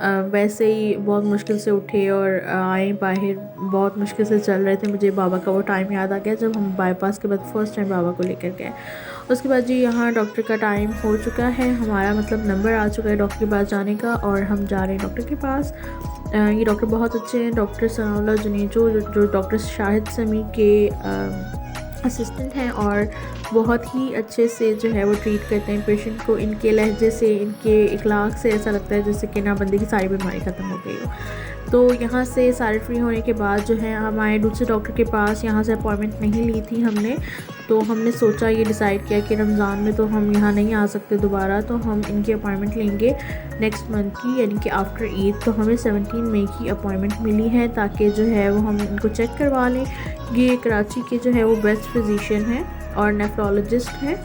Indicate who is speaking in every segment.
Speaker 1: वैसे ही बहुत मुश्किल से उठे और आए बाहर, बहुत मुश्किल से चल रहे थे। मुझे बाबा का वो टाइम याद आ गया जब हम बाईपास के बाद फर्स्ट टाइम बाबा को लेकर गए। उसके बाद जी यहाँ डॉक्टर का टाइम हो चुका है, हमारा मतलब नंबर आ चुका है डॉक्टर के पास जाने का, और हम जा रहे हैं डॉक्टर के पास। ये डॉक्टर बहुत अच्छे हैं, डॉक्टर सनाउल्लाह जुनेजो जो डॉक्टर शाहिद समी के असिस्टेंट हैं, और बहुत ही अच्छे से जो है वो ट्रीट करते हैं पेशेंट को। इनके लहजे से, इनके इखलाक से ऐसा लगता है जैसे कि ना बंदे की सारी बीमारी ख़त्म हो गई हो। तो यहाँ से सारे फ्री होने के बाद जो है हम आए दूसरे डॉक्टर के पास। यहाँ से अपॉइंटमेंट नहीं ली थी हमने, तो हमने सोचा, ये डिसाइड किया कि रमज़ान में तो हम यहाँ नहीं आ सकते दोबारा, तो हम इनकी अपॉइंटमेंट लेंगे नेक्स्ट मंथ की, यानी कि आफ्टर ईद। तो हमें 17 मई की अपॉइंटमेंट मिली है ताकि जो है वो हम इनको चेक करवा लें। ये कराची के जो है वो बेस्ट फिजिशियन हैं और नेफ्रोलॉजिस्ट हैं,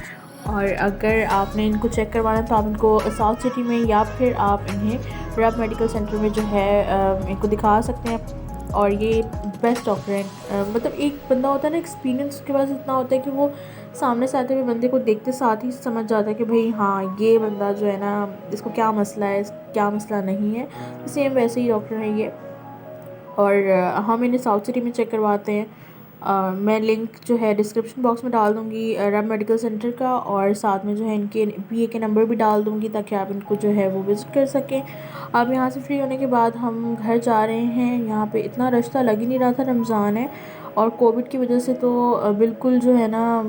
Speaker 1: और अगर आपने इनको चेक करवाना है तो आप इनको साउथ सिटी में या फिर आप इन्हें रैब मेडिकल सेंटर में जो है इनको दिखा सकते हैं। और ये बेस्ट डॉक्टर हैं। मतलब एक बंदा होता है ना, एक्सपीरियंस उसके पास इतना होता है कि वो सामने से आते हुए बंदे को देखते साथ ही समझ जाता है कि भाई हाँ, ये बंदा जो है ना, इसको क्या मसला है, क्या मसला नहीं है। सेम वैसे ही डॉक्टर हैं ये, और हम इन्हें साउथ सिटी में चेक करवाते हैं। मैं लिंक जो है डिस्क्रिप्शन बॉक्स में डाल दूँगी रैब मेडिकल सेंटर का, और साथ में जो है इनके PA के नंबर भी डाल दूँगी ताकि आप इनको जो है वो विज़िट कर सकें। अब यहाँ से फ्री होने के बाद हम घर जा रहे हैं। यहाँ पे इतना रश था, लग ही नहीं रहा था रमज़ान है, और कोविड की वजह से तो बिल्कुल जो है ना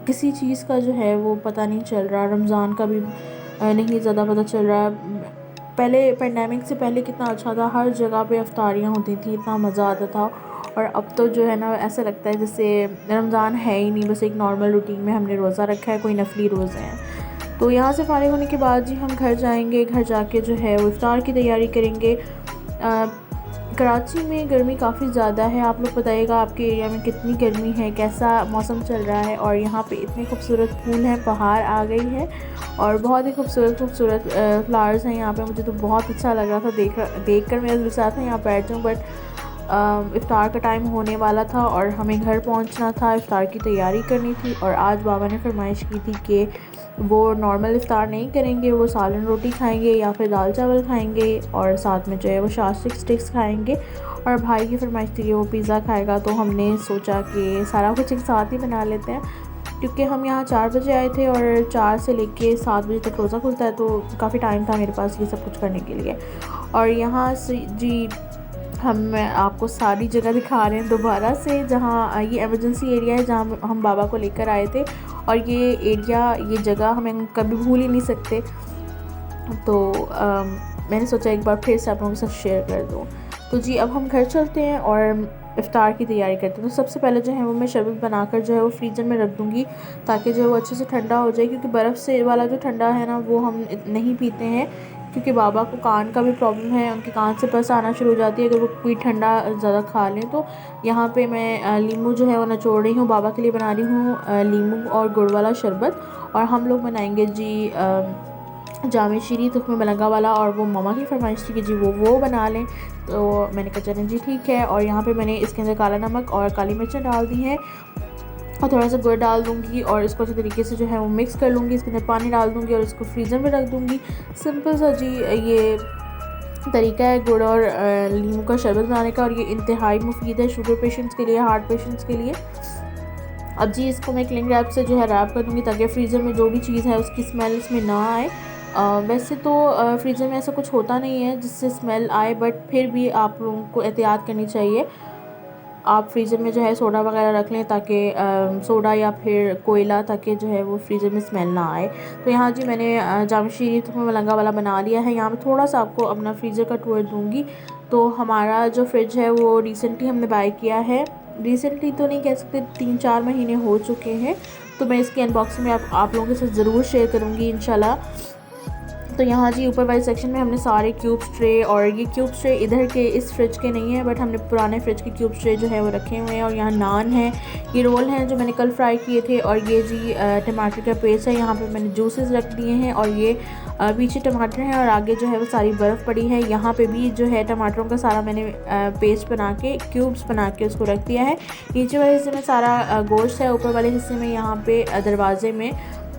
Speaker 1: किसी चीज़ का जो है वो पता नहीं चल रहा। रमज़ान का भी नहीं ज़्यादा पता चल रहा। पहले पेंडेमिक से पहले कितना अच्छा था, हर जगह पे इफ्तारियाँ होती थी, इतना मज़ा आता था। और अब तो जो है ना ऐसा लगता है जैसे रमज़ान है ही नहीं, बस एक नॉर्मल रूटीन में हमने रोज़ा रखा है, कोई नफली रोज़े हैं। तो यहाँ से फारिग होने के बाद जी हम घर जाएंगे। घर जाके जो है वो इफ्तार की तैयारी करेंगे। कराची में गर्मी काफ़ी ज़्यादा है। आप लोग बताइएगा आपके एरिया में कितनी गर्मी है, कैसा मौसम चल रहा है। और यहाँ पे इतने खूबसूरत फूल हैं, बहार आ गई है और बहुत ही खूबसूरत फ्लावर्स हैं यहाँ पे। मुझे तो बहुत अच्छा लग रहा था देख कर मेरा दिल चाहता था यहाँ बैठ जाऊँ, बट इफ्तार का टाइम होने वाला था और हमें घर पहुँचना था, इफ्तार की तैयारी करनी थी। और आज बाबा ने फरमाइश की थी कि वो नॉर्मल इफ्तार नहीं करेंगे, वो सालन रोटी खाएंगे या फिर दाल चावल खाएंगे और साथ में जो है वो शास्टिक स्टिक्स खाएंगे। और भाई की फरमाइश थी कि वो पिज़्ज़ा खाएगा। तो हमने सोचा कि सारा कुछ एक साथ ही बना लेते हैं, क्योंकि हम यहाँ 4 बजे आए थे और 4 से लेके 7 बजे तक रोज़ा खुलता है, तो काफ़ी टाइम था मेरे पास ये सब कुछ करने के लिए। और यहाँ से जी हम आपको सारी जगह दिखा रहे हैं दोबारा से, जहाँ ये एमरजेंसी एरिया है जहाँ हम बाबा को लेकर आए थे। और ये एरिया, ये जगह हमें कभी भूल ही नहीं सकते। तो मैंने सोचा एक बार फिर से आप लोगों के साथ शेयर कर दूँ। तो जी अब हम घर चलते हैं और इफ्तार की तैयारी करते हैं। तो सबसे पहले जो है वो मैं शरबत बनाकर जो है वो फ्रीज़र में रख दूँगी ताकि जो है वो अच्छे से ठंडा हो जाए, क्योंकि बर्फ़ से वाला जो ठंडा है ना वो हम नहीं पीते हैं, क्योंकि बाबा को कान का भी प्रॉब्लम है, उनके कान से पस आना शुरू हो जाती है अगर वो कोई ठंडा ज़्यादा खा लें। तो यहाँ पे मैं लीमू जो है वो निचोड़ रही हूँ, बाबा के लिए बना रही हूँ लीमू और गुड़ वाला शरबत। और हम लोग बनाएंगे जी जामे शीरी तुख्म मलंगा वाला, और वो मामा की फरमाइश थी कि जी वो बना लें। तो मैंने कहा चलें जी ठीक है। और यहाँ पे मैंने इसके अंदर काला नमक और काली मिर्चें डाल दी हैं और थोड़ा सा गुड़ डाल दूँगी और इसको अच्छे तरीके से जो है वो मिक्स कर लूँगी। इसके अंदर पानी डाल दूँगी और इसको फ्रीज़र में रख दूँगी। सिंपल सा जी ये तरीका है गुड़ और लीमू का शरबत बनाने का, और ये इंतहाई मुफीद है शुगर पेशेंट्स के लिए, हार्ट पेशेंट्स के लिए। अब जी इसको मैं क्लिंग रैप से जो है रैप कर दूँगी ताकि फ्रीज़र में जो भी चीज़ है उसकी स्मेल इसमें ना आए। वैसे तो फ्रीज़र में ऐसा कुछ होता नहीं है जिससे स्मेल आए, बट फिर भी आप लोगों को एहतियात करनी चाहिए। आप फ्रीज़र में जो है सोडा वगैरह रख लें ताकि सोडा या फिर कोयला, ताकि जो है वो फ्रीज़र में स्मेल ना आए। तो यहाँ जी मैंने जामे शीरी तुख्म मलंगा वाला बना लिया है। यहाँ मैं थोड़ा सा आपको अपना फ्रीज़र का टूर दूँगी। तो हमारा जो फ्रिज है वो रिसेंटली हमने बाय किया है, रिसेंटली तो नहीं कह सकते, 3-4 महीने हो चुके हैं। तो मैं इसकी अनबॉक्सिंग में आप लोगों के साथ ज़रूर शेयर करूँगी इंशाल्लाह। तो यहाँ जी ऊपर वाले सेक्शन में हमने सारे क्यूब्स ट्रे, और ये क्यूब्स ट्रे इधर के इस फ्रिज के नहीं है, बट हमने पुराने फ्रिज के क्यूब्स ट्रे जो है वो रखे हुए हैं। और यहाँ नान है, ये रोल हैं जो मैंने कल फ्राई किए थे, और ये जी टमाटर का पेस्ट है। यहाँ पे मैंने जूसेस रख दिए हैं, और ये पीछे टमाटर हैं और आगे जो है वो सारी बर्फ़ पड़ी है। यहाँ पे भी जो है टमाटरों का सारा मैंने पेस्ट बना के, क्यूब्स बना के उसको रख दिया है। नीचे वाले हिस्से में सारा गोश्त है, ऊपर वाले हिस्से में यहाँ पे दरवाजे में